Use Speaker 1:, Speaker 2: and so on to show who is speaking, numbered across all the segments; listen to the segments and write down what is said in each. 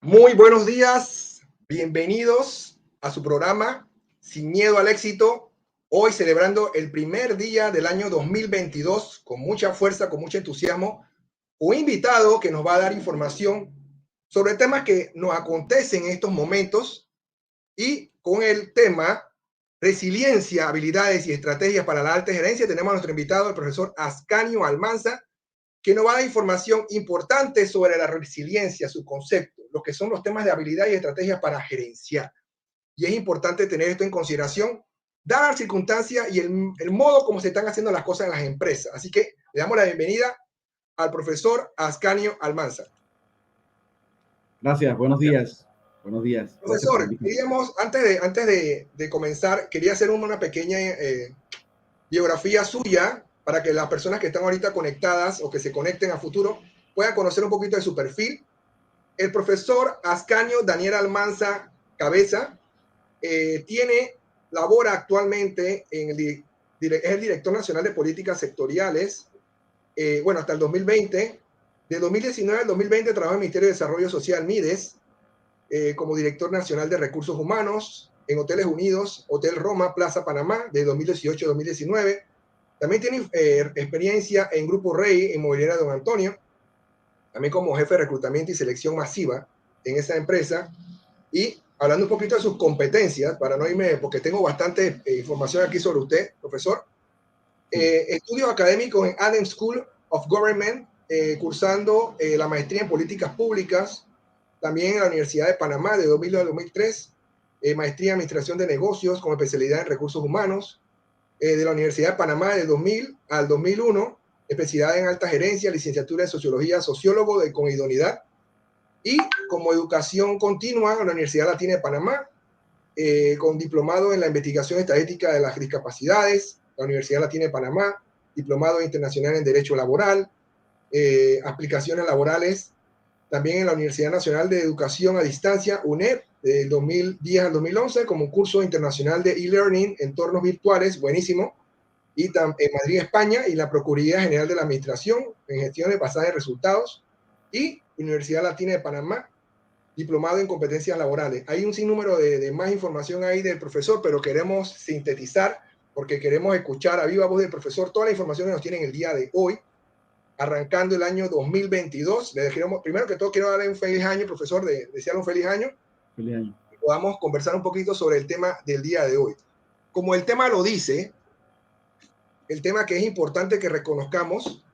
Speaker 1: Muy buenos días, bienvenidos a su programa Sin Miedo al Éxito. Hoy celebrando el primer día del año 2022 con mucha fuerza, con mucho entusiasmo. Un invitado que nos va a dar información sobre temas que nos acontecen en estos momentos y con el tema resiliencia, habilidades y estrategias para la alta gerencia tenemos a nuestro invitado, el profesor Ascanio Almanza, que nos va a dar información importante sobre la resiliencia, su concepto, lo que son los temas de habilidad y estrategias para gerenciar. Y es importante tener esto en consideración, dadas las circunstancias y el modo como se están haciendo las cosas en las empresas. Así que le damos la bienvenida al profesor Ascanio Almanza.
Speaker 2: Gracias, buenos días. Buenos días.
Speaker 1: Profesor, queríamos, antes de comenzar, quería hacer una pequeña biografía suya para que las personas que están ahorita conectadas o que se conecten a futuro puedan conocer un poquito de su perfil. El profesor Ascanio Daniel Almanza Cabeza labora actualmente es el director nacional de políticas sectoriales, hasta el 2020. De 2019 al 2020 trabajó en el Ministerio de Desarrollo Social, MIDES, como director nacional de recursos humanos en Hoteles Unidos, Hotel Roma, Plaza Panamá, de 2018 a 2019. También tiene experiencia en Grupo Rey, en Mobiliaria Don Antonio, también como jefe de reclutamiento y selección masiva en esa empresa. Y hablando un poquito de sus competencias, para no irme, porque tengo bastante información aquí sobre usted, profesor. Estudios académicos en Adams School of Government, cursando la maestría en políticas públicas, también en la Universidad de Panamá de 2002 a 2003, maestría en administración de negocios con especialidad en recursos humanos, de la Universidad de Panamá de 2000 al 2001, especialidad en alta gerencia, licenciatura en sociología, sociólogo con idoneidad, y como educación continua en la Universidad Latina de Panamá, con diplomado en la investigación estadística de las discapacidades, la Universidad Latina de Panamá, diplomado internacional en Derecho Laboral, aplicaciones laborales, también en la Universidad Nacional de Educación a Distancia, UNED, del 2010 al 2011, como un curso internacional de e-learning, entornos virtuales, buenísimo, y en Madrid, España, y la Procuraduría General de la Administración, en gestiones basadas en resultados, y Universidad Latina de Panamá, diplomado en competencias laborales. Hay un sinnúmero de más información ahí del profesor, pero queremos sintetizar, porque queremos escuchar a viva voz del profesor toda la información que nos tiene en el día de hoy, arrancando el año 2022. Primero que todo, quiero darle un feliz año, profesor, desearle un feliz año.
Speaker 2: Feliz año.
Speaker 1: Y podamos conversar un poquito sobre el tema del día de hoy. Como el tema lo dice, el tema que es importante que reconozcamos: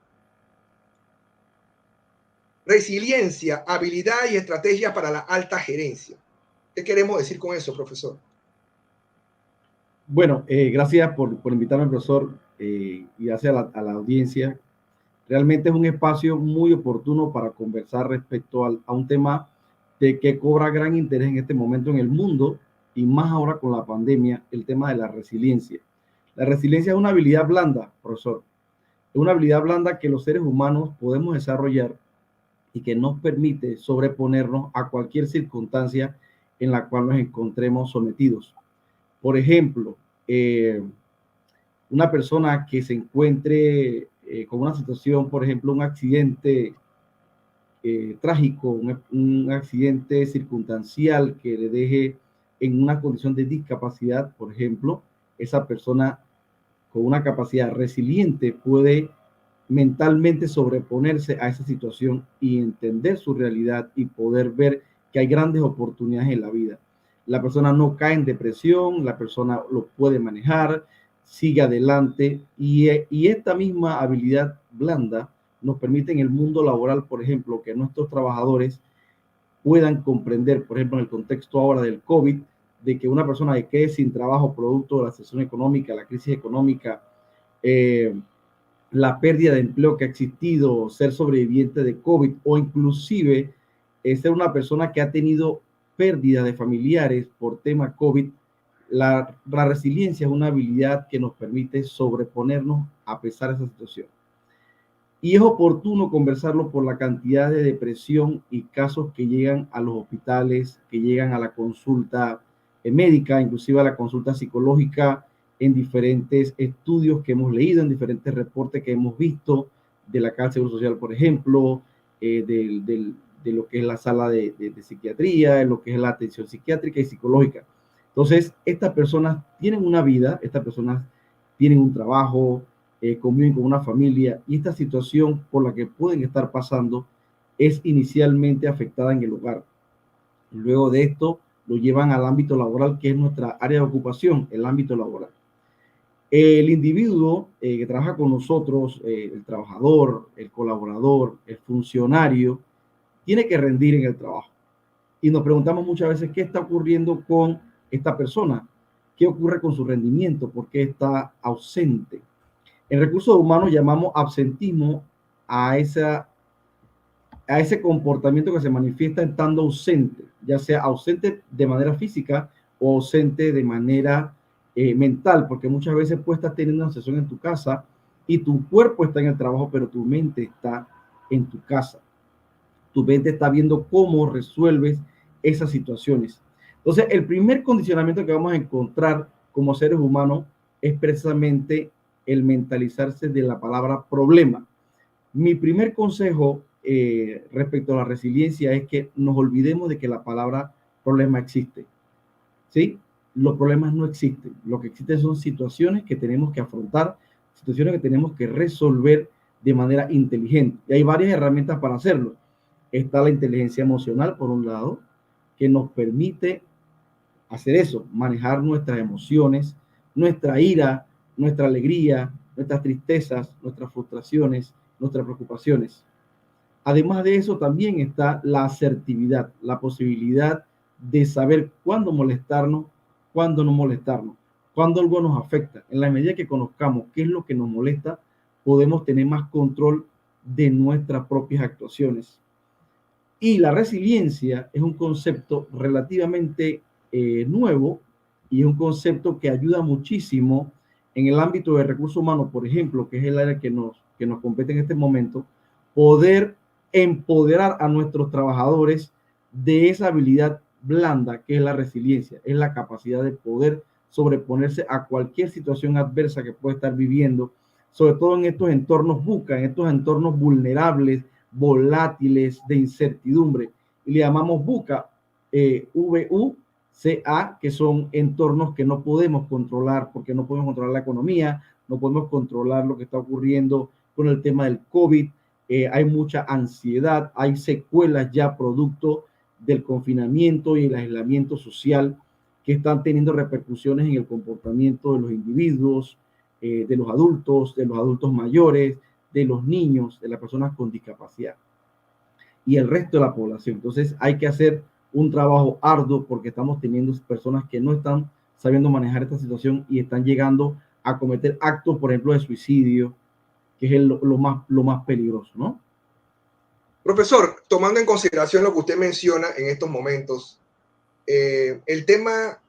Speaker 1: resiliencia, habilidad y estrategia para la alta gerencia. ¿Qué queremos decir con eso, profesor?
Speaker 2: Bueno, gracias por invitarme, profesor, y gracias a la audiencia. Realmente es un espacio muy oportuno para conversar respecto a un tema que cobra gran interés en este momento en el mundo, y más ahora con la pandemia, el tema de la resiliencia. La resiliencia es una habilidad blanda, profesor. Es una habilidad blanda que los seres humanos podemos desarrollar y que nos permite sobreponernos a cualquier circunstancia en la cual nos encontremos sometidos. Por ejemplo, una persona que se encuentre con una situación, por ejemplo, un accidente trágico, un accidente circunstancial que le deje en una condición de discapacidad, por ejemplo, esa persona con una capacidad resiliente puede mentalmente sobreponerse a esa situación y entender su realidad y poder ver que hay grandes oportunidades en la vida. La persona no cae en depresión, la persona lo puede manejar, sigue adelante, y esta misma habilidad blanda nos permite en el mundo laboral, por ejemplo, que nuestros trabajadores puedan comprender, por ejemplo, en el contexto ahora del COVID, de que una persona que quede sin trabajo producto de la recesión económica, la crisis económica, la pérdida de empleo que ha existido, ser sobreviviente de COVID, o inclusive ser una persona que ha tenido pérdida de familiares por tema COVID, la resiliencia es una habilidad que nos permite sobreponernos a pesar de esa situación. Y es oportuno conversarlo por la cantidad de depresión y casos que llegan a los hospitales, que llegan a la consulta médica, inclusive a la consulta psicológica, en diferentes estudios que hemos leído, en diferentes reportes que hemos visto de la Caja del Seguro Social, por ejemplo, del de lo que es la sala de psiquiatría, de lo que es la atención psiquiátrica y psicológica. Entonces, estas personas tienen una vida, estas personas tienen un trabajo, conviven con una familia, y esta situación por la que pueden estar pasando es inicialmente afectada en el hogar. Luego de esto lo llevan al ámbito laboral, que es nuestra área de ocupación, el ámbito laboral. El individuo que trabaja con nosotros, el trabajador, el colaborador, el funcionario, tiene que rendir en el trabajo. Y nos preguntamos muchas veces qué está ocurriendo con esta persona, qué ocurre con su rendimiento, por qué está ausente. En recursos humanos llamamos absentismo a ese comportamiento que se manifiesta estando ausente, ya sea ausente de manera física o ausente de manera mental, porque muchas veces puedes estar teniendo una sesión en tu casa y tu cuerpo está en el trabajo, pero tu mente está en tu casa. Tu mente está viendo cómo resuelves esas situaciones. Entonces, el primer condicionamiento que vamos a encontrar como seres humanos es precisamente el mentalizarse de la palabra problema. Mi primer consejo respecto a la resiliencia es que nos olvidemos de que la palabra problema existe. ¿Sí? Los problemas no existen. Lo que existen son situaciones que tenemos que afrontar, situaciones que tenemos que resolver de manera inteligente. Y hay varias herramientas para hacerlo. Está la inteligencia emocional, por un lado, que nos permite hacer eso, manejar nuestras emociones, nuestra ira, nuestra alegría, nuestras tristezas, nuestras frustraciones, nuestras preocupaciones. Además de eso, también está la asertividad, la posibilidad de saber cuándo molestarnos, cuándo no molestarnos, cuándo algo nos afecta. En la medida que conozcamos qué es lo que nos molesta, podemos tener más control de nuestras propias actuaciones. Y la resiliencia es un concepto relativamente nuevo y es un concepto que ayuda muchísimo en el ámbito de recursos humanos, por ejemplo, que es el área que nos compete en este momento, poder empoderar a nuestros trabajadores de esa habilidad blanda que es la resiliencia, es la capacidad de poder sobreponerse a cualquier situación adversa que pueda estar viviendo, sobre todo en estos entornos VUCA, en estos entornos vulnerables, volátiles, de incertidumbre. Y le llamamos VUCA, VUCA, que son entornos que no podemos controlar, porque no podemos controlar la economía, no podemos controlar lo que está ocurriendo con el tema del COVID, hay mucha ansiedad, hay secuelas ya producto del confinamiento y el aislamiento social que están teniendo repercusiones en el comportamiento de los individuos, de los adultos mayores, de los niños, de las personas con discapacidad y el resto de la población. Entonces hay que hacer un trabajo arduo porque estamos teniendo personas que no están sabiendo manejar esta situación y están llegando a cometer actos, por ejemplo, de suicidio, que es lo más peligroso, ¿no?
Speaker 1: Profesor, tomando en consideración lo que usted menciona en estos momentos, el tema,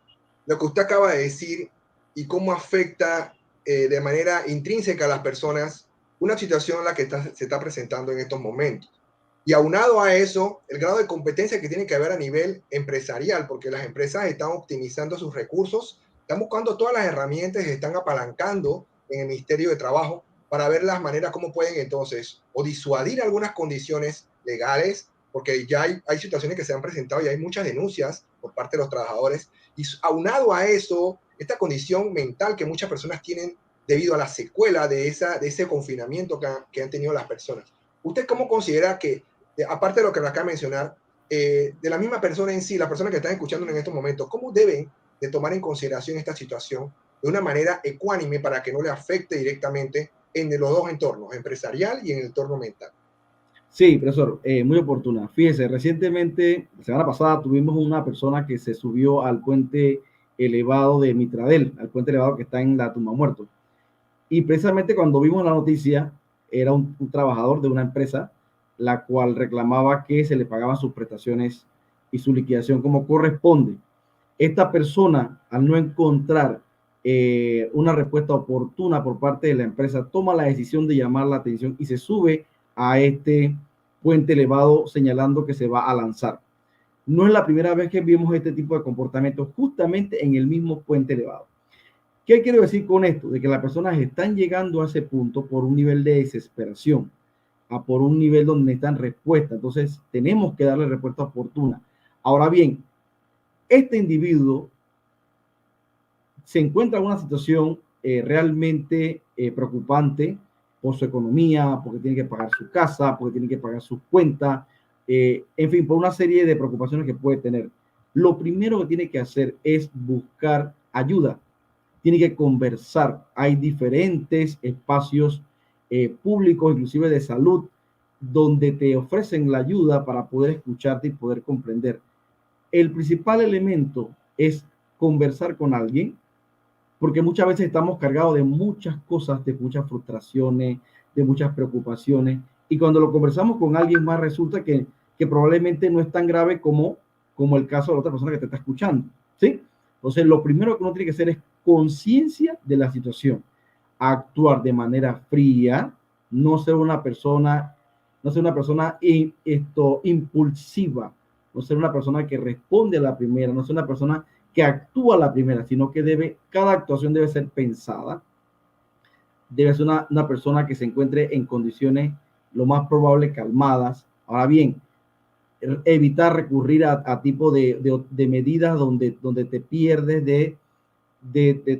Speaker 1: lo que usted acaba de decir y cómo afecta de manera intrínseca a las personas una situación en la que se está presentando en estos momentos. Y aunado a eso, el grado de competencia que tiene que haber a nivel empresarial, porque las empresas están optimizando sus recursos, están buscando todas las herramientas, están apalancando en el Ministerio de Trabajo para ver las maneras como pueden entonces o disuadir algunas condiciones legales, porque ya hay situaciones que se han presentado y hay muchas denuncias por parte de los trabajadores. Y aunado a eso, esta condición mental que muchas personas tienen debido a la secuela de ese confinamiento que han tenido las personas. ¿Usted cómo considera que, aparte de lo que le acaba de mencionar, de la misma persona en sí, las personas que están escuchando en estos momentos, cómo deben de tomar en consideración esta situación de una manera ecuánime para que no le afecte directamente en los dos entornos, empresarial y en el entorno mental?
Speaker 2: Sí, profesor, muy oportuna. Fíjese, recientemente, la semana pasada, tuvimos una persona que se subió al puente elevado de Mitradel, al puente elevado que está en la Tumba Muerto. Y precisamente cuando vimos la noticia, era un trabajador de una empresa, la cual reclamaba que se le pagaban sus prestaciones y su liquidación como corresponde. Esta persona, al no encontrar una respuesta oportuna por parte de la empresa, toma la decisión de llamar la atención y se sube a este puente elevado señalando que se va a lanzar. No es la primera vez que vimos este tipo de comportamiento justamente en el mismo puente elevado. ¿Qué quiero decir con esto? De que las personas están llegando a ese punto por un nivel de desesperación. a por un nivel donde necesitan respuesta. Entonces, tenemos que darle respuesta oportuna. Ahora bien, este individuo se encuentra en una situación realmente preocupante por su economía, porque tiene que pagar su casa, porque tiene que pagar sus cuentas, en fin, por una serie de preocupaciones que puede tener. Lo primero que tiene que hacer es buscar ayuda. Tiene que conversar. Hay diferentes espacios públicos, inclusive de salud, donde te ofrecen la ayuda para poder escucharte y poder comprender. El principal elemento es conversar con alguien, porque muchas veces estamos cargados de muchas cosas, de muchas frustraciones, de muchas preocupaciones, y cuando lo conversamos con alguien más resulta que probablemente no es tan grave como el caso de la otra persona que te está escuchando, ¿sí? Entonces, lo primero que uno tiene que hacer es conciencia de la situación, actuar de manera fría, no ser una persona, impulsiva, no ser una persona que responde a la primera, no ser una persona que actúa a la primera, sino que cada actuación debe ser pensada, debe ser una persona que se encuentre en condiciones lo más probable calmadas. Ahora bien, evitar recurrir a tipo de medidas donde te pierdes de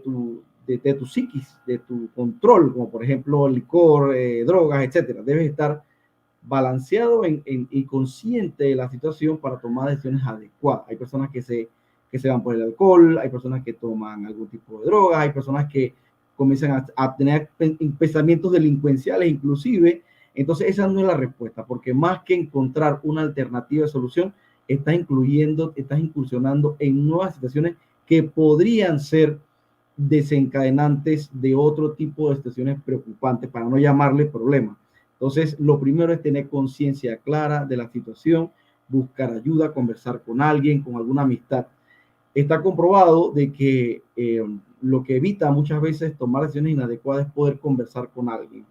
Speaker 2: tu psiquis, de tu control, como por ejemplo licor, drogas, etcétera. Debes estar balanceado y consciente de la situación para tomar decisiones adecuadas. Hay personas que se van por el alcohol, hay personas que toman algún tipo de droga, hay personas que comienzan a tener pensamientos delincuenciales inclusive. Entonces esa no es la respuesta, porque más que encontrar una alternativa de solución, estás incursionando en nuevas situaciones que podrían ser desencadenantes de otro tipo de situaciones preocupantes, para no llamarle problemas. Entonces, lo primero es tener conciencia clara de la situación, buscar ayuda, conversar con alguien, con alguna amistad. Está comprobado de que lo que evita muchas veces tomar decisiones inadecuadas es poder conversar con alguien,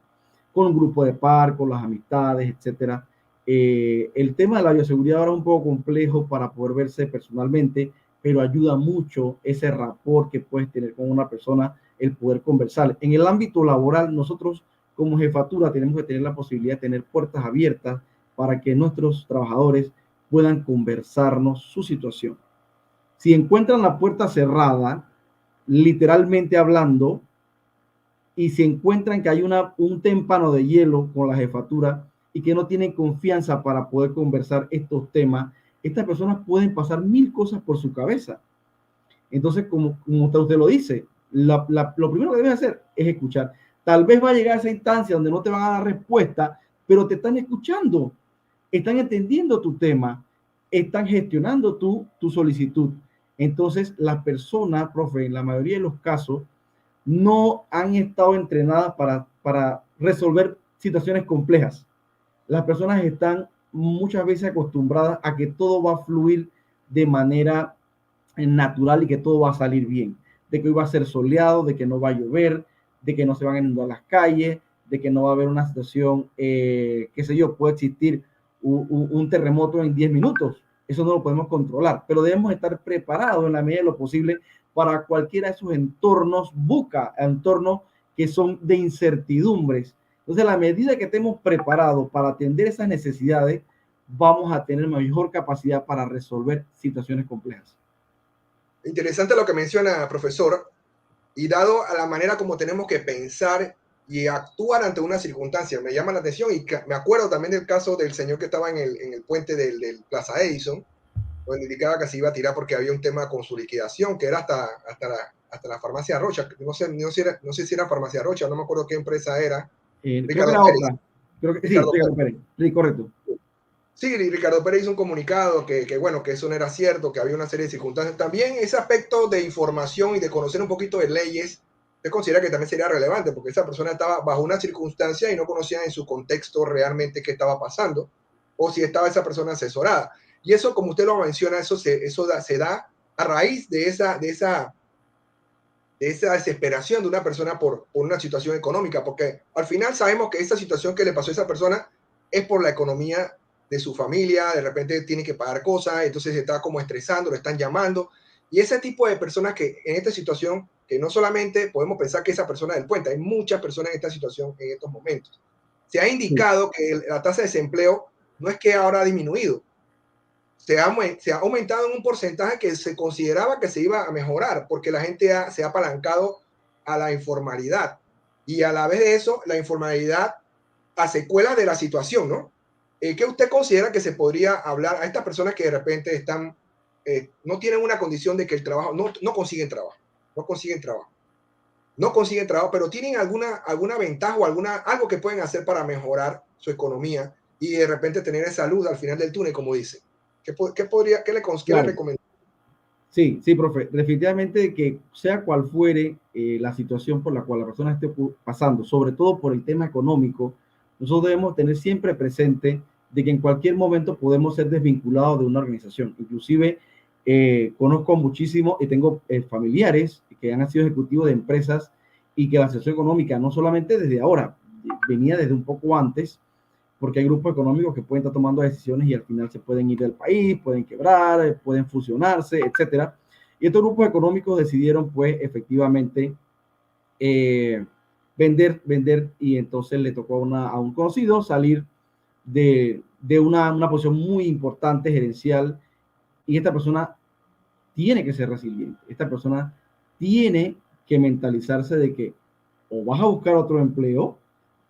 Speaker 2: con un grupo de par, con las amistades, etcétera. El tema de la bioseguridad ahora es un poco complejo para poder verse personalmente, pero ayuda mucho ese rapport que puedes tener con una persona, el poder conversar. En el ámbito laboral, nosotros como jefatura tenemos que tener la posibilidad de tener puertas abiertas para que nuestros trabajadores puedan conversarnos su situación. Si encuentran la puerta cerrada, literalmente hablando, y si encuentran que hay un témpano de hielo con la jefatura y que no tienen confianza para poder conversar estos temas, estas personas pueden pasar mil cosas por su cabeza. Entonces, como usted lo dice, lo primero que debes hacer es escuchar. Tal vez va a llegar a esa instancia donde no te van a dar respuesta, pero te están escuchando, están entendiendo tu tema, están gestionando tu solicitud. Entonces, las personas, profe, en la mayoría de los casos, no han estado entrenadas para resolver situaciones complejas. Las personas están muchas veces acostumbradas a que todo va a fluir de manera natural y que todo va a salir bien, de que hoy va a ser soleado, de que no va a llover, de que no se van a inundar las calles, de que no va a haber una situación, qué sé yo, puede existir un terremoto en 10 minutos. Eso no lo podemos controlar, pero debemos estar preparados en la medida de lo posible para cualquiera de esos entornos, entornos que son de incertidumbres. Entonces, a la medida que estemos preparados para atender esas necesidades, vamos a tener mejor capacidad para resolver situaciones complejas.
Speaker 1: Interesante lo que menciona, profesor, y dado a la manera como tenemos que pensar y actuar ante una circunstancia, me llama la atención y me acuerdo también del caso del señor que estaba en el puente del Plaza Edison, donde indicaba que se iba a tirar porque había un tema con su liquidación, que era hasta la farmacia Rocha, no sé si era farmacia Rocha, no me acuerdo qué empresa era,
Speaker 2: Creo que
Speaker 1: Ricardo
Speaker 2: era
Speaker 1: Pérez.
Speaker 2: otra. Creo que, sí,
Speaker 1: Ricardo
Speaker 2: Ricardo
Speaker 1: Pérez.
Speaker 2: Pérez. Sí, correcto.
Speaker 1: Sí, Ricardo Pérez hizo un comunicado bueno, que eso no era cierto, que había una serie de circunstancias. También ese aspecto de información y de conocer un poquito de leyes, se considera que también sería relevante, porque esa persona estaba bajo una circunstancia y no conocía en su contexto realmente qué estaba pasando, o si estaba esa persona asesorada. Y eso, como usted lo menciona, eso se da a raíz de esa desesperación de una persona por una situación económica, porque al final sabemos que esa situación que le pasó a esa persona es por la economía de su familia, de repente tiene que pagar cosas, entonces se está como estresando, lo están llamando, y ese tipo de personas que en esta situación, que no solamente podemos pensar que esa persona del puente, hay muchas personas en esta situación en estos momentos, se ha indicado que la tasa de desempleo no es que ahora ha disminuido, se ha aumentado en un porcentaje que se consideraba que se iba a mejorar, porque la gente se ha apalancado a la informalidad. Y a la vez de eso, la informalidad a secuelas de la situación, ¿no? ¿Qué usted considera que se podría hablar a estas personas que de repente están, no tienen una condición de que el trabajo, no consiguen trabajo, no consiguen trabajo, no consiguen trabajo, pero tienen alguna ventaja o algo que pueden hacer para mejorar su economía y de repente tener esa luz al final del túnel, como dice? ¿Qué le recomienda?
Speaker 2: Sí, sí, profe. Definitivamente que sea cual fuere la situación por la cual la persona esté pasando, sobre todo por el tema económico, nosotros debemos tener siempre presente de que en cualquier momento podemos ser desvinculados de una organización. Inclusive conozco muchísimo y tengo familiares que han sido ejecutivos de empresas y que la situación económica no solamente desde ahora, venía desde un poco antes, porque hay grupos económicos que pueden estar tomando decisiones y al final se pueden ir del país, pueden quebrar, pueden fusionarse, etcétera. Y estos grupos económicos decidieron, pues, efectivamente, vender y entonces le tocó a un conocido salir de una posición muy importante gerencial y esta persona tiene que ser resiliente. Esta persona tiene que mentalizarse de que o vas a buscar otro empleo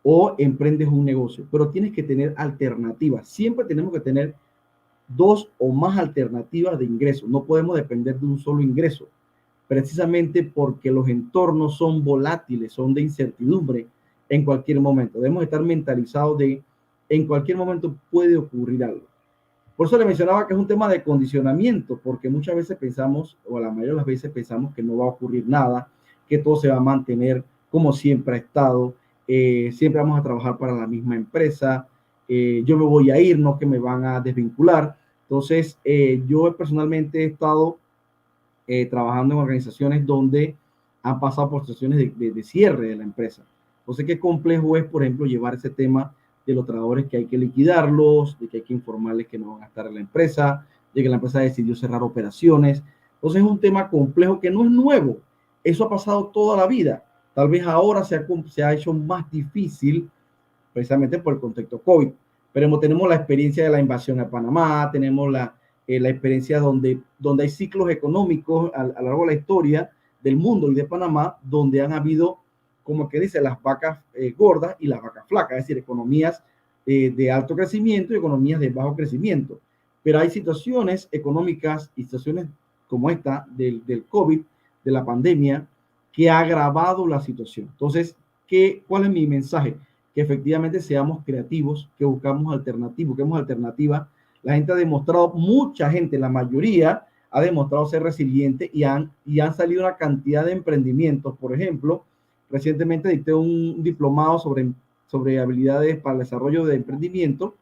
Speaker 2: o emprendes un negocio, pero tienes que tener alternativas. Siempre tenemos que tener dos o más alternativas de ingreso. No podemos depender de un solo ingreso, precisamente porque los entornos son volátiles, son de incertidumbre en cualquier momento. Debemos estar mentalizados de en cualquier momento puede ocurrir algo. Por eso le mencionaba que es un tema de condicionamiento, porque muchas veces pensamos, o la mayoría de las veces pensamos que no va a ocurrir nada, que todo se va a mantener como siempre ha estado, siempre vamos a trabajar para la misma empresa, yo me voy a ir, no que me van a desvincular. Entonces, yo personalmente he estado trabajando en organizaciones donde han pasado por situaciones de cierre de la empresa. Entonces, qué complejo es, por ejemplo, llevar ese tema de los trabajadores que hay que liquidarlos, de que hay que informarles que no van a estar en la empresa, de que la empresa decidió cerrar operaciones. Entonces, es un tema complejo que no es nuevo. Eso ha pasado toda la vida. Tal vez ahora se ha hecho más difícil precisamente por el contexto COVID. Pero tenemos la experiencia de la invasión a Panamá, tenemos la experiencia donde hay ciclos económicos a lo largo de la historia del mundo y de Panamá, donde han habido, como que dice, las vacas gordas y las vacas flacas, es decir, economías de alto crecimiento y economías de bajo crecimiento. Pero hay situaciones económicas y situaciones como esta del COVID, de la pandemia, que ha agravado la situación. Entonces, ¿cuál es mi mensaje? Que efectivamente seamos creativos, que busquemos alternativas. La gente ha demostrado, mucha gente, la mayoría, ha demostrado ser resiliente y han salido una cantidad de emprendimientos. Por ejemplo, recientemente dicté un diplomado sobre habilidades para el desarrollo de emprendimiento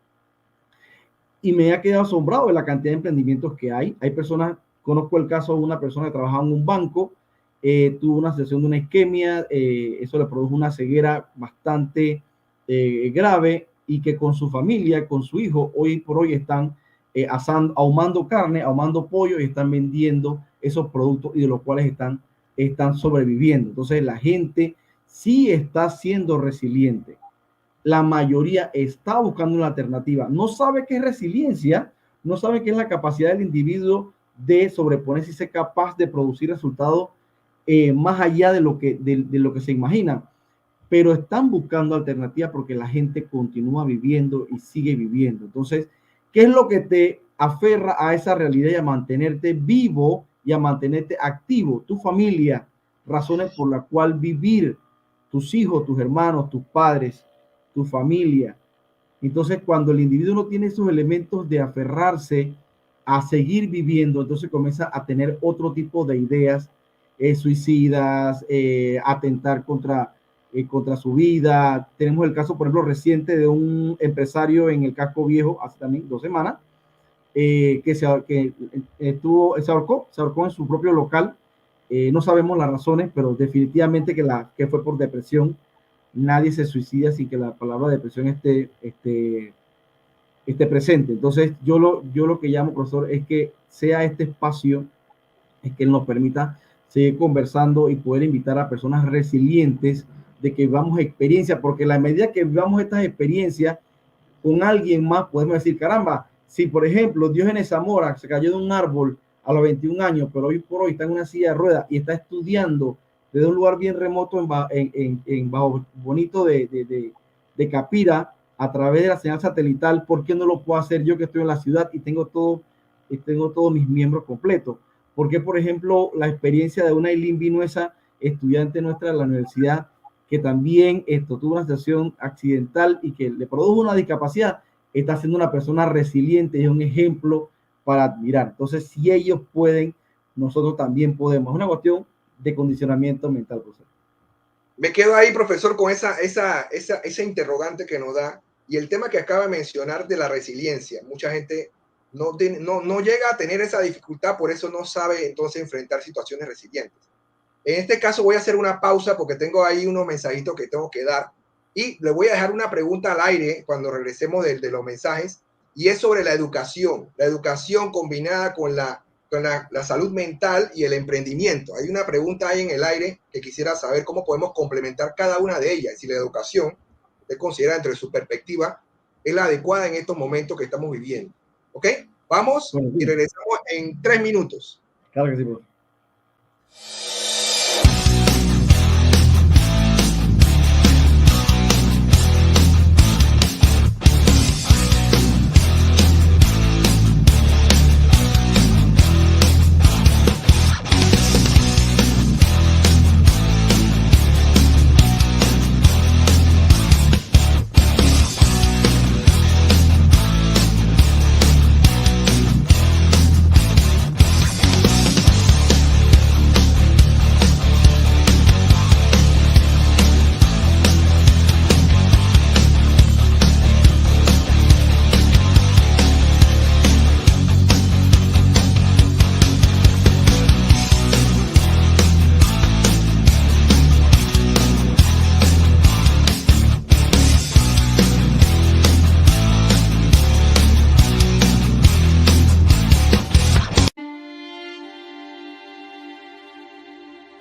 Speaker 2: y me ha quedado asombrado de la cantidad de emprendimientos que hay. Hay personas, conozco el caso de una persona que trabajaba en un banco, tuvo una situación de una isquemia, eso le produjo una ceguera bastante grave y que con su familia, con su hijo, hoy por hoy están ahumando carne, ahumando pollo y están vendiendo esos productos y de los cuales están sobreviviendo. Entonces la gente sí está siendo resiliente. La mayoría está buscando una alternativa. No sabe qué es resiliencia, no sabe qué es la capacidad del individuo de sobreponerse y ser capaz de producir resultados más allá de lo que se imagina, pero están buscando alternativas porque la gente continúa viviendo y sigue viviendo. Entonces, ¿qué es lo que te aferra a esa realidad y a mantenerte vivo y a mantenerte activo? Tu familia, razones por las cuales vivir, tus hijos, tus hermanos, tus padres, tu familia. Entonces, cuando el individuo no tiene esos elementos de aferrarse a seguir viviendo, entonces comienza a tener otro tipo de ideas suicidas, atentar contra su vida. Tenemos el caso, por ejemplo, reciente de un empresario en el Casco Viejo, hace también 2 semanas, que se ahorcó en su propio local. No sabemos las razones, pero definitivamente que fue por depresión. Nadie se suicida sin que la palabra depresión esté presente. Entonces, yo lo que llamo, profesor, es que sea este espacio, es que nos permita seguir conversando y poder invitar a personas resilientes de que vivamos experiencias, porque a la medida que vivamos estas experiencias con alguien más, podemos decir, caramba, si por ejemplo Diógenes Zamora se cayó de un árbol a los 21 años, pero hoy por hoy está en una silla de ruedas y está estudiando desde un lugar bien remoto en Bajo Bonito de Capira, a través de la señal satelital, ¿por qué no lo puedo hacer yo que estoy en la ciudad y tengo todos mis miembros completos? Porque, por ejemplo, la experiencia de una Ailín Vinuesa, estudiante nuestra de la universidad, que también tuvo una situación accidental y que le produjo una discapacidad, está siendo una persona resiliente y es un ejemplo para admirar. Entonces, si ellos pueden, nosotros también podemos. Es una cuestión de condicionamiento mental, profesor.
Speaker 1: Me quedo ahí, profesor, con esa interrogante que nos da y el tema que acaba de mencionar de la resiliencia. Mucha gente no llega a tener esa dificultad, por eso no sabe entonces enfrentar situaciones resilientes. En este caso voy a hacer una pausa porque tengo ahí unos mensajitos que tengo que dar y le voy a dejar una pregunta al aire cuando regresemos de los mensajes y es sobre la educación combinada con la salud mental y el emprendimiento. Hay una pregunta ahí en el aire que quisiera saber cómo podemos complementar cada una de ellas, si la educación, usted considera entre su perspectiva, es la adecuada en estos momentos que estamos viviendo. ¿Ok? Vamos y regresamos en 3 minutos.
Speaker 2: Claro que sí, profesor.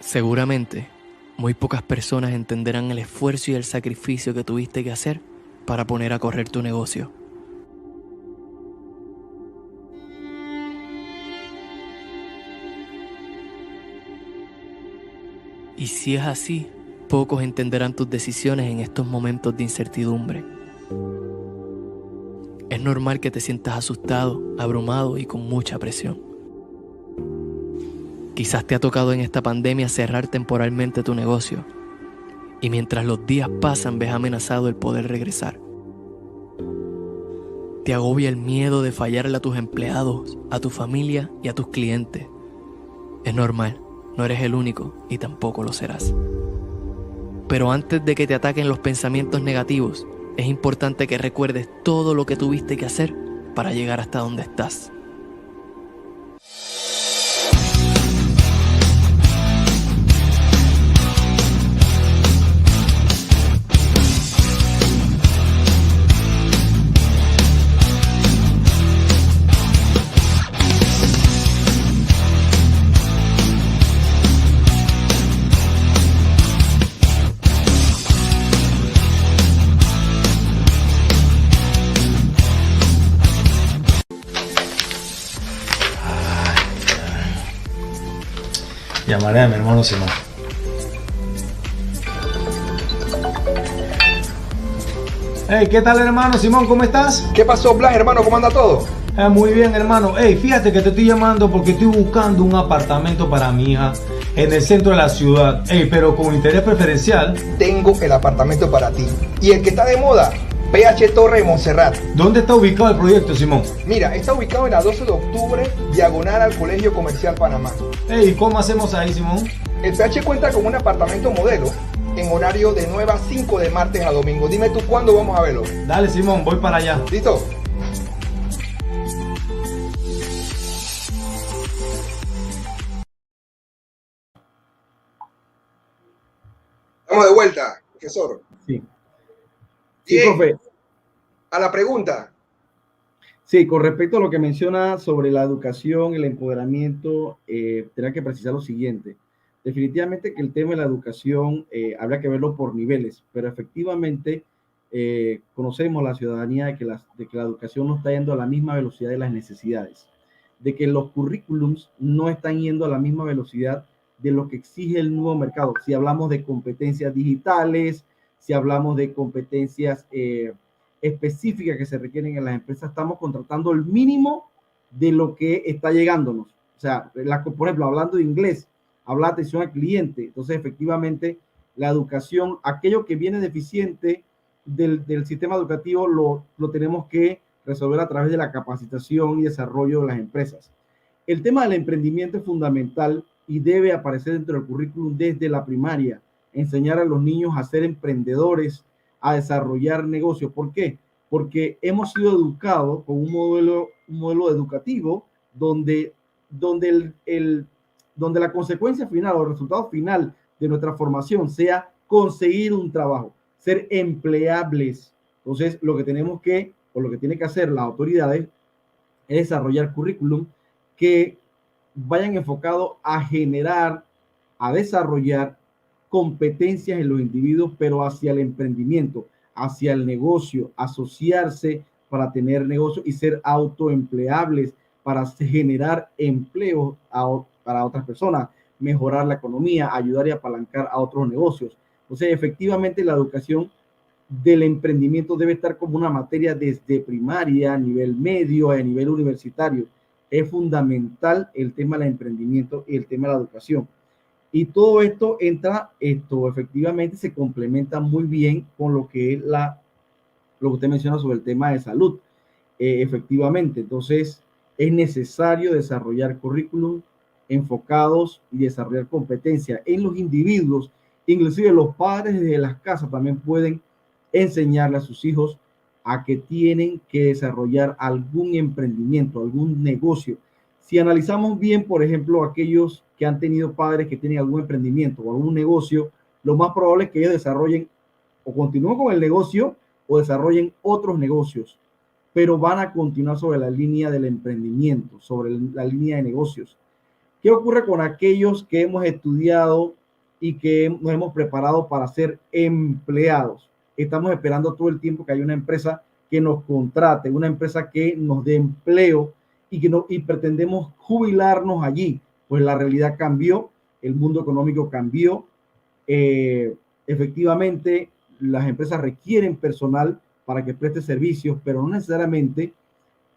Speaker 3: Seguramente, muy pocas personas entenderán el esfuerzo y el sacrificio que tuviste que hacer para poner a correr tu negocio. Y si es así, pocos entenderán tus decisiones en estos momentos de incertidumbre. Es normal que te sientas asustado, abrumado y con mucha presión. Quizás te ha tocado en esta pandemia cerrar temporalmente tu negocio y mientras los días pasan ves amenazado el poder regresar. Te agobia el miedo de fallarle a tus empleados, a tu familia y a tus clientes. Es normal, no eres el único y tampoco lo serás. Pero antes de que te ataquen los pensamientos negativos, es importante que recuerdes todo lo que tuviste que hacer para llegar hasta donde estás.
Speaker 4: Llamaré a mi hermano Simón. Hey, ¿qué tal, hermano Simón? ¿Cómo estás?
Speaker 1: ¿Qué pasó, Blas, hermano? ¿Cómo anda todo?
Speaker 4: Muy bien, hermano. Hey, fíjate que te estoy llamando porque estoy buscando un apartamento para mi hija en el centro de la ciudad. Hey, pero con interés preferencial.
Speaker 1: Tengo el apartamento para ti. Y el que está de moda, PH Torre de Montserrat.
Speaker 4: ¿Dónde está ubicado el proyecto, Simón?
Speaker 1: Mira, está ubicado en la 12 de octubre, diagonal al Colegio Comercial Panamá.
Speaker 4: Hey, ¿cómo hacemos ahí, Simón?
Speaker 1: El PH cuenta con un apartamento modelo en horario de 9 a 5 de martes a domingo. Dime tú cuándo vamos a verlo.
Speaker 4: Dale, Simón, voy para allá.
Speaker 1: ¿Listo? Estamos de vuelta, profesor.
Speaker 2: Sí. Sí, profe.
Speaker 1: A la pregunta.
Speaker 2: Sí, con respecto a lo que menciona sobre la educación, el empoderamiento, tendrá que precisar lo siguiente. definitivamente que el tema de la educación habría que verlo por niveles, pero efectivamente conocemos la ciudadanía de que la educación no está yendo a la misma velocidad de las necesidades, de que los currículums no están yendo a la misma velocidad de lo que exige el nuevo mercado. Si hablamos de competencias digitales, si hablamos de competencias específicas que se requieren en las empresas, estamos contratando el mínimo de lo que está llegándonos. O sea, por ejemplo, hablando de inglés, habla atención al cliente. Entonces, efectivamente, la educación, aquello que viene deficiente del sistema educativo, lo tenemos que resolver a través de la capacitación y desarrollo de las empresas. El tema del emprendimiento es fundamental y debe aparecer dentro del currículum desde la primaria. Enseñar a los niños a ser emprendedores, a desarrollar negocios. ¿Por qué? Porque hemos sido educados con un modelo educativo donde la consecuencia final o el resultado final de nuestra formación sea conseguir un trabajo, ser empleables. Entonces, lo que tenemos que, o lo que tienen que hacer las autoridades es desarrollar currículum que vayan enfocados a generar, a desarrollar competencias en los individuos, pero hacia el emprendimiento, hacia el negocio, asociarse para tener negocio y ser autoempleables para generar empleo para otras personas, mejorar la economía, ayudar y apalancar a otros negocios. Entonces, efectivamente, la educación del emprendimiento debe estar como una materia desde primaria, a nivel medio, a nivel universitario. Es fundamental el tema del emprendimiento y el tema de la educación. Y todo esto efectivamente se complementa muy bien con lo que es lo que usted menciona sobre el tema de salud. Efectivamente, entonces es necesario desarrollar currículum enfocados y desarrollar competencia en los individuos. Inclusive los padres de las casas también pueden enseñarle a sus hijos a que tienen que desarrollar algún emprendimiento, algún negocio. Si analizamos bien, por ejemplo, aquellos que han tenido padres que tienen algún emprendimiento o algún negocio, lo más probable es que ellos desarrollen o continúen con el negocio o desarrollen otros negocios, pero van a continuar sobre la línea del emprendimiento, sobre la línea de negocios. ¿Qué ocurre con aquellos que hemos estudiado y que nos hemos preparado para ser empleados? Estamos esperando todo el tiempo que haya una empresa que nos contrate, una empresa que nos dé empleo y pretendemos jubilarnos allí. Pues la realidad cambió, el mundo económico cambió. Efectivamente, las empresas requieren personal para que preste servicios, pero no necesariamente,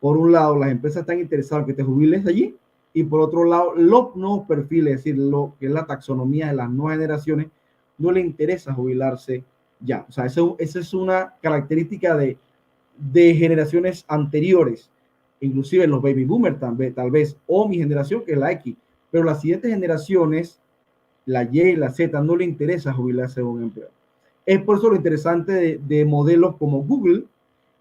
Speaker 2: por un lado, las empresas están interesadas en que te jubiles allí, y por otro lado, los nuevos perfiles, es decir, lo que es la taxonomía de las nuevas generaciones, no le interesa jubilarse ya. O sea, esa es una característica de generaciones anteriores, inclusive los baby boomers tal vez, o mi generación, que es la X, pero las siguientes generaciones, la Y y la Z, no le interesa jubilarse de un empleo. Es por eso lo interesante de modelos como Google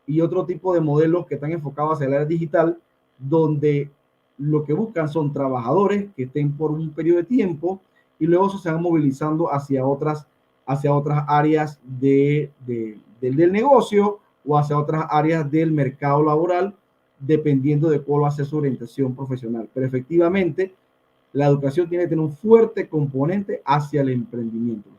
Speaker 2: y otro tipo de modelos que están enfocados hacia el área digital, donde lo que buscan son trabajadores que estén por un periodo de tiempo y luego se van movilizando hacia otras áreas del negocio o hacia otras áreas del mercado laboral, dependiendo de cuál va a ser su orientación profesional. Pero efectivamente, la educación tiene que tener un fuerte componente hacia el emprendimiento.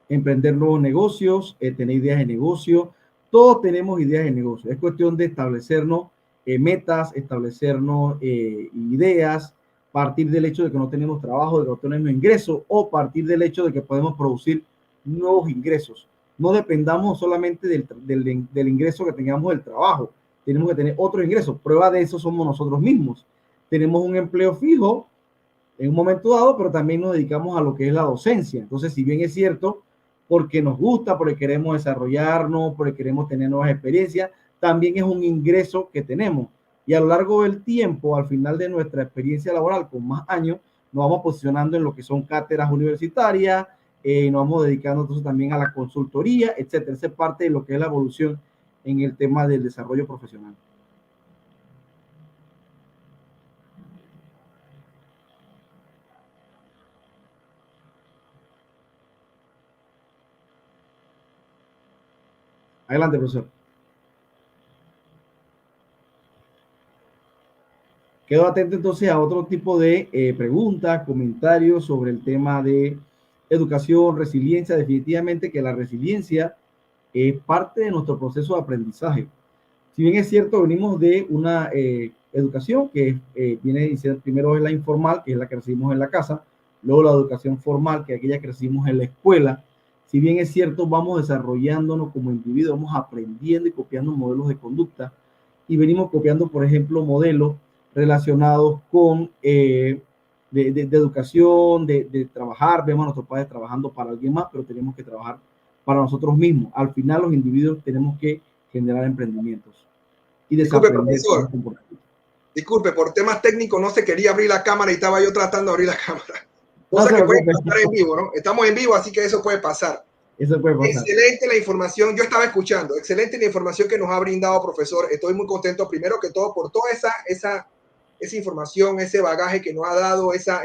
Speaker 2: Emprender nuevos negocios, tener ideas de negocio. Todos tenemos ideas de negocio. Es cuestión de establecernos metas, establecernos ideas, partir del hecho de que no tenemos trabajo, de que no tenemos ingresos, o partir del hecho de que podemos producir nuevos ingresos. No dependamos solamente del ingreso que tengamos del trabajo. Tenemos que tener otros ingresos. Prueba de eso somos nosotros mismos. Tenemos un empleo fijo en un momento dado, pero también nos dedicamos a lo que es la docencia. Entonces, si bien es cierto, porque nos gusta, porque queremos desarrollarnos, porque queremos tener nuevas experiencias, también es un ingreso que tenemos. Y a lo largo del tiempo, al final de nuestra experiencia laboral, con más años, nos vamos posicionando en lo que son cátedras universitarias, nos vamos dedicando entonces también a la consultoría, etcétera. Esa es parte de lo que es la evolución en el tema del desarrollo profesional. Adelante, profesor. Quedo atento entonces a otro tipo de preguntas, comentarios sobre el tema de educación, resiliencia. Definitivamente que la resiliencia es parte de nuestro proceso de aprendizaje. Si bien es cierto, venimos de una educación que viene diciendo, primero es la informal, que es la que recibimos en la casa, luego la educación formal, que es aquella que recibimos en la escuela. Si bien es cierto, vamos desarrollándonos como individuos, vamos aprendiendo y copiando modelos de conducta, y venimos copiando, por ejemplo, modelos relacionados con de educación, de trabajar. Vemos a nuestros padres trabajando para alguien más, pero tenemos que trabajar para nosotros mismos. Al final, los individuos tenemos que generar emprendimientos y desaprender.
Speaker 1: Disculpe, por temas técnicos no se quería abrir la cámara y estaba yo tratando de abrir la cámara. Cosa que puede pasar en vivo, ¿no? Estamos en vivo, así que eso puede pasar.
Speaker 2: Eso puede pasar.
Speaker 1: Excelente la información, yo estaba escuchando, excelente la información que nos ha brindado, profesor. Estoy muy contento, primero que todo, por toda esa información, ese bagaje que nos ha dado, esa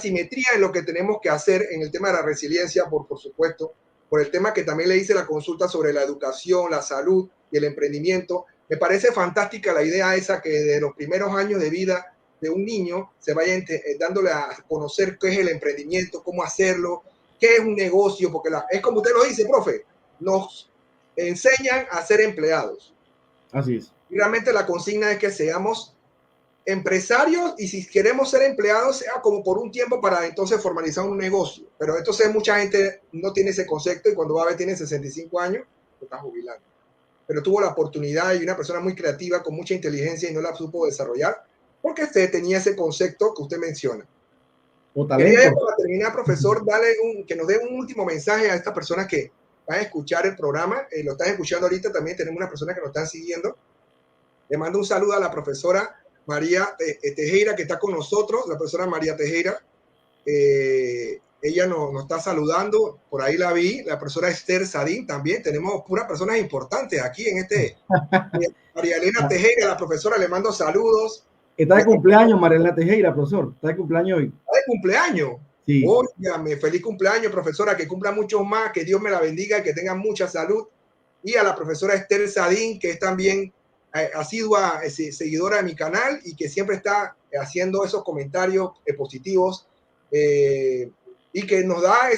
Speaker 1: simetría en lo que tenemos que hacer en el tema de la resiliencia, por supuesto, por el tema que también le hice la consulta sobre la educación, la salud y el emprendimiento. Me parece fantástica la idea esa que de los primeros años de vida de un niño se vaya dándole a conocer qué es el emprendimiento, cómo hacerlo, qué es un negocio, porque es como usted lo dice, profe, nos enseñan a ser empleados.
Speaker 2: Así es.
Speaker 1: Y realmente la consigna es que seamos empresarios, y si queremos ser empleados sea como por un tiempo para entonces formalizar un negocio. Pero entonces mucha gente no tiene ese concepto y cuando va a ver tiene 65 años, lo está jubilando. Pero tuvo la oportunidad y una persona muy creativa con mucha inteligencia y no la supo desarrollar porque usted tenía ese concepto que usted menciona. Quería para terminar, profesor, que nos dé un último mensaje a estas personas que van a escuchar el programa. Lo están escuchando ahorita, también tenemos unas personas que nos están siguiendo. Le mando un saludo a la profesora María Tejera, que está con nosotros, la profesora María Tejera. Ella nos está saludando, por ahí la vi. La profesora Esther Sadín también. Tenemos puras personas importantes aquí en María Elena Tejera, la profesora, le mando saludos.
Speaker 2: Está de cumpleaños, María Elena Tejera, profesor. Está de cumpleaños hoy.
Speaker 1: ¿Está de cumpleaños?
Speaker 2: Sí.
Speaker 1: Óigame, feliz cumpleaños, profesora, que cumpla mucho más, que Dios me la bendiga, que tenga mucha salud. Y a la profesora Esther Sadín, que es también asidua seguidora de mi canal y que siempre está haciendo esos comentarios positivos y que nos da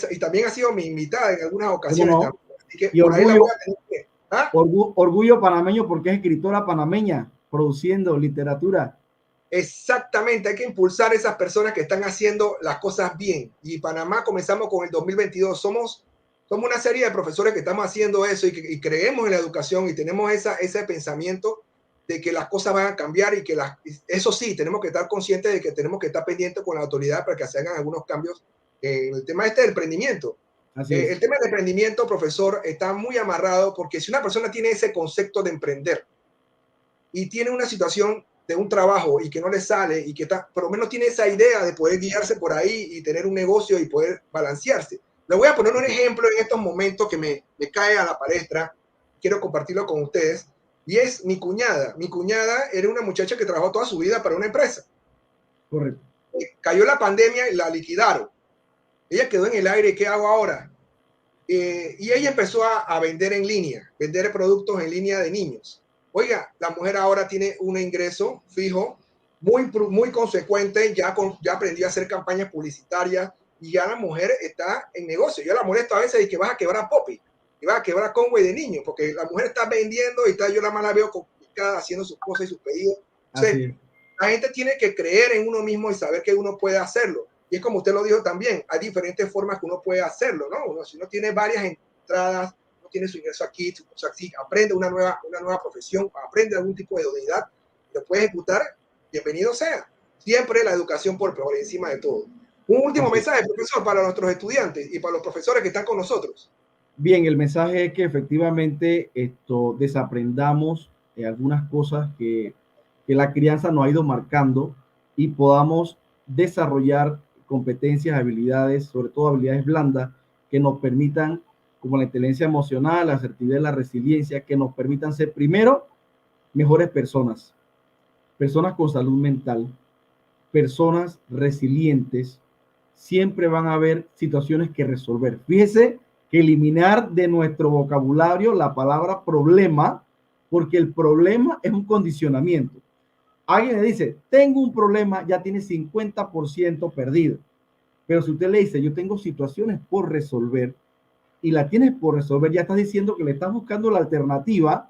Speaker 1: y también ha sido mi invitada en algunas ocasiones.
Speaker 2: No?
Speaker 1: Así que
Speaker 2: y
Speaker 1: por
Speaker 2: orgullo,
Speaker 1: ahí la voy a tener que, ¿ah?
Speaker 2: Orgullo panameño porque es escritora panameña produciendo literatura.
Speaker 1: Exactamente, hay que impulsar a esas personas que están haciendo las cosas bien. Y Panamá comenzamos con el 2022. Somos una serie de profesores que estamos haciendo eso y creemos en la educación y tenemos ese pensamiento de que las cosas van a cambiar y que eso sí, tenemos que estar conscientes de que tenemos que estar pendientes con la autoridad para que se hagan algunos cambios en el tema del emprendimiento. El tema del emprendimiento, profesor, está muy amarrado porque si una persona tiene ese concepto de emprender y tiene una situación de un trabajo y que no le sale y que por lo menos tiene esa idea de poder guiarse por ahí y tener un negocio y poder balancearse. Le voy a poner un ejemplo en estos momentos que me cae a la palestra, quiero compartirlo con ustedes, y es mi cuñada. Mi cuñada era una muchacha que trabajó toda su vida para una empresa.
Speaker 2: Correcto.
Speaker 1: Cayó la pandemia y la liquidaron. Ella quedó en el aire, ¿qué hago ahora? Y ella empezó a vender en línea, vender productos en línea de niños. Oiga, la mujer ahora tiene un ingreso fijo muy consecuente, ya aprendió a hacer campañas publicitarias y ya la mujer está en negocio. Yo la molesto a veces y que vas a quebrar Poppy, y vas a quebrar Conway de niño, porque la mujer está vendiendo y yo la más la veo complicada haciendo sus cosas y sus pedidos. Entonces, la gente tiene que creer en uno mismo y saber que uno puede hacerlo. Y es como usted lo dijo también, hay diferentes formas que uno puede hacerlo, ¿no? Si uno tiene varias entradas, tiene su ingreso aquí, aprende una nueva profesión, aprende algún tipo de habilidad, lo puede ejecutar, bienvenido sea. Siempre la educación por encima de todo. Un último mensaje, profesor, para nuestros estudiantes y para los profesores que están con nosotros.
Speaker 2: Bien, el mensaje es que efectivamente desaprendamos algunas cosas que la crianza nos ha ido marcando y podamos desarrollar competencias, habilidades, sobre todo habilidades blandas, que nos permitan, como la inteligencia emocional, la asertividad y la resiliencia, que nos permitan ser primero mejores personas con salud mental, personas resilientes. Siempre van a haber situaciones que resolver. Fíjese que eliminar de nuestro vocabulario la palabra problema, porque el problema es un condicionamiento. alguien le dice, tengo un problema, ya tiene 50% perdido. Pero si usted le dice, yo tengo situaciones por resolver, y la tienes por resolver, ya estás diciendo que le estás buscando la alternativa,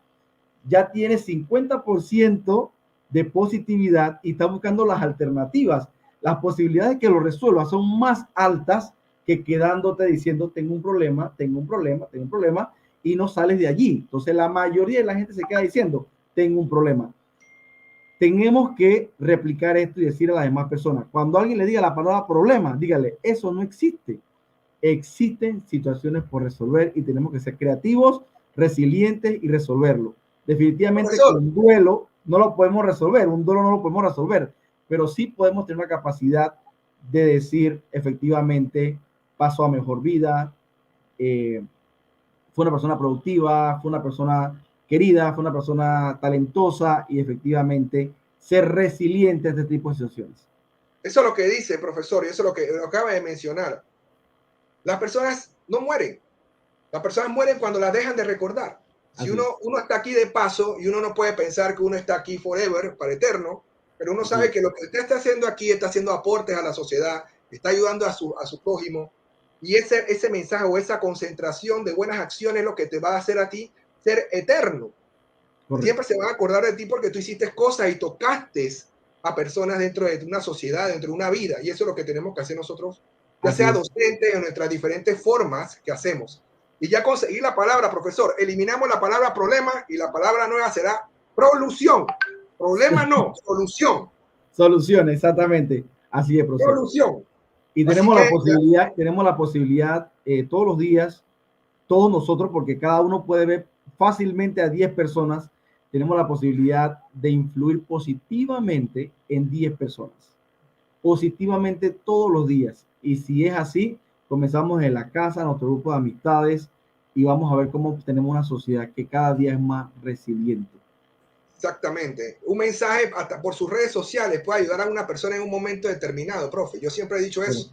Speaker 2: ya tienes 50% de positividad y estás buscando las alternativas. Las posibilidades de que lo resuelvas son más altas que quedándote diciendo, tengo un problema, tengo un problema, tengo un problema, y no sales de allí. Entonces la mayoría de la gente se queda diciendo, tengo un problema. Tenemos que replicar esto y decir a las demás personas, cuando alguien le diga la palabra problema, dígale, eso no existe. Existen situaciones por resolver y tenemos que ser creativos, resilientes y resolverlo. Definitivamente con un duelo no lo podemos resolver, un duelo no lo podemos resolver, pero sí podemos tener la capacidad de decir efectivamente, pasó a mejor vida, fue una persona productiva, fue una persona querida, fue una persona talentosa y efectivamente ser resiliente a este tipo de situaciones.
Speaker 1: Eso es lo que dice, profesor, y eso es lo que acaba de mencionar. Las personas no mueren. Las personas mueren cuando las dejan de recordar. Si uno está aquí de paso y uno no puede pensar que uno está aquí forever, para eterno, pero uno sabe que lo que usted está haciendo aquí está haciendo aportes a la sociedad, está ayudando a su prójimo, y ese mensaje o esa concentración de buenas acciones es lo que te va a hacer a ti ser eterno. Correcto. Siempre se van a acordar de ti porque tú hiciste cosas y tocaste a personas dentro de una sociedad, dentro de una vida, y eso es lo que tenemos que hacer nosotros, ya sea docente en nuestras diferentes formas que hacemos. Y ya conseguí la palabra, profesor. Eliminamos la palabra problema y la palabra nueva será prolución. Problema no, solución.
Speaker 2: Solución, exactamente. Así es, profesor.
Speaker 1: Solución.
Speaker 2: Y tenemos la posibilidad todos los días, todos nosotros, porque cada uno puede ver fácilmente a 10 personas, tenemos la posibilidad de influir positivamente en 10 personas. Positivamente todos los días. Y si es así, comenzamos en la casa, nuestro grupo de amistades, y vamos a ver cómo tenemos una sociedad que cada día es más resiliente.
Speaker 1: Exactamente. Un mensaje hasta por sus redes sociales puede ayudar a una persona en un momento determinado, profe. Yo siempre he dicho eso.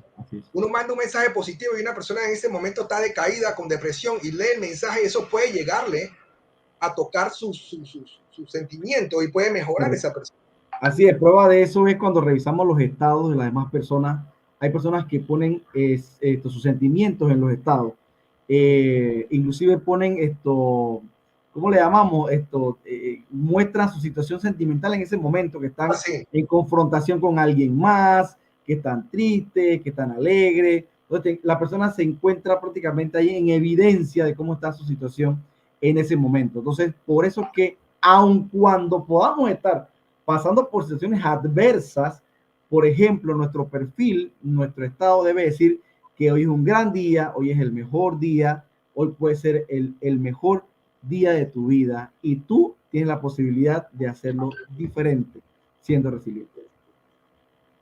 Speaker 1: Uno manda un mensaje positivo y una persona en ese momento está decaída, con depresión, y lee el mensaje y eso puede llegarle a tocar sus sentimientos y puede mejorar esa persona.
Speaker 2: Así es, prueba de eso es cuando revisamos los estados de las demás personas. Hay personas que ponen sus sentimientos en los estados. Inclusive ponen esto, ¿cómo le llamamos? Muestran su situación sentimental en ese momento, que están en confrontación con alguien más, que están tristes, que están alegres. Entonces, la persona se encuentra prácticamente ahí en evidencia de cómo está su situación en ese momento. Entonces, por eso es que aun cuando podamos estar pasando por situaciones adversas, por ejemplo, nuestro perfil, nuestro estado debe decir que hoy es un gran día, hoy es el mejor día, hoy puede ser el mejor día de tu vida y tú tienes la posibilidad de hacerlo diferente, siendo resiliente.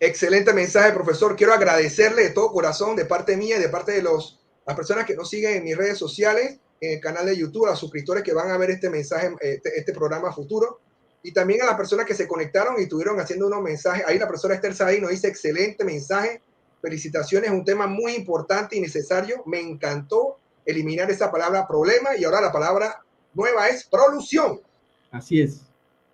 Speaker 1: Excelente mensaje, profesor. Quiero agradecerle de todo corazón, de parte mía y de parte de las personas que nos siguen en mis redes sociales, en el canal de YouTube, a los suscriptores que van a ver este mensaje, este programa futuro, y también a las personas que se conectaron y estuvieron haciendo unos mensajes. Ahí la profesora Esther Saí nos dice, excelente mensaje, felicitaciones, un tema muy importante y necesario. Me encantó eliminar esa palabra problema y ahora la palabra nueva es prolución.
Speaker 2: Así es.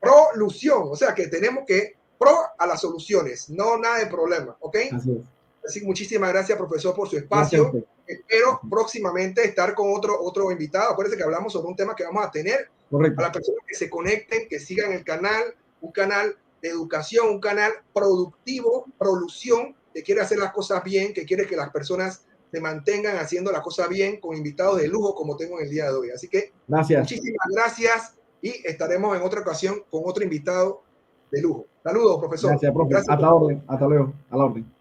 Speaker 1: Prolución, o sea que tenemos que pro a las soluciones, no nada de problema, ¿ok?
Speaker 2: Así es.
Speaker 1: Así que muchísimas gracias, profesor, por su espacio. Espero próximamente estar con otro invitado. Acuérdense que hablamos sobre un tema que vamos a tener.
Speaker 2: Correcto.
Speaker 1: A las personas que se conecten, que sigan el canal, un canal de educación, un canal productivo, prolución, que quiere hacer las cosas bien, que quiere que las personas se mantengan haciendo las cosas bien, con invitados de lujo como tengo en el día de hoy. Así que muchísimas gracias y estaremos en otra ocasión con otro invitado de lujo. Saludos, profesor.
Speaker 2: Gracias, profe. Hasta la orden. Hasta luego. A la orden.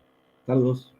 Speaker 2: Saludos.